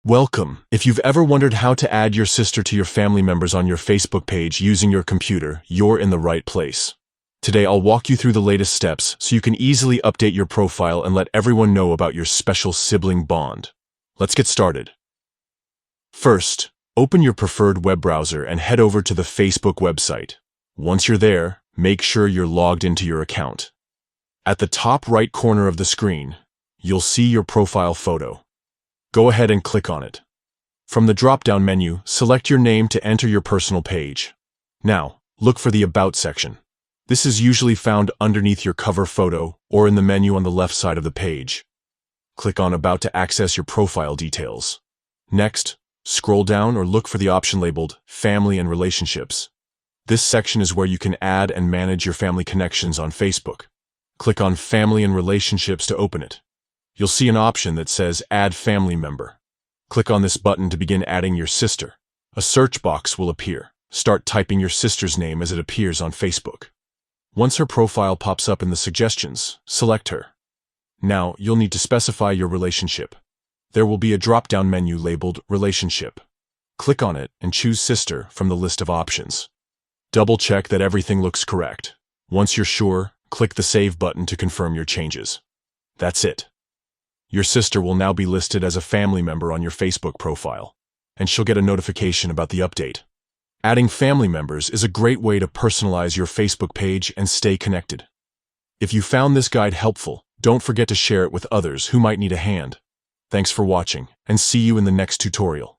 Welcome. If you've ever wondered how to add your sister to your family members on your Facebook page using your computer, you're in the right place. Today I'll walk you through the latest steps so you can easily update your profile and let everyone know about your special sibling bond. Let's get started. First, open your preferred web browser and head over to the Facebook website. Once you're there, make sure you're logged into your account. At the top right corner of the screen, you'll see your profile photo. Go ahead and click on it. From the drop-down menu, select your name to enter your personal page. Now, look for the About section. This is usually found underneath your cover photo or in the menu on the left side of the page. Click on About to access your profile details. Next, scroll down or look for the option labeled Family and Relationships. This section is where you can add and manage your family connections on Facebook. Click on Family and Relationships to open it. You'll see an option that says Add Family Member. Click on this button to begin adding your sister. A search box will appear. Start typing your sister's name as it appears on Facebook. Once her profile pops up in the suggestions, select her. Now, you'll need to specify your relationship. There will be a drop-down menu labeled Relationship. Click on it and choose Sister from the list of options. Double-check that everything looks correct. Once you're sure, click the Save button to confirm your changes. That's it. Your sister will now be listed as a family member on your Facebook profile, and she'll get a notification about the update. Adding family members is a great way to personalize your Facebook page and stay connected. If you found this guide helpful, don't forget to share it with others who might need a hand. Thanks for watching, and see you in the next tutorial.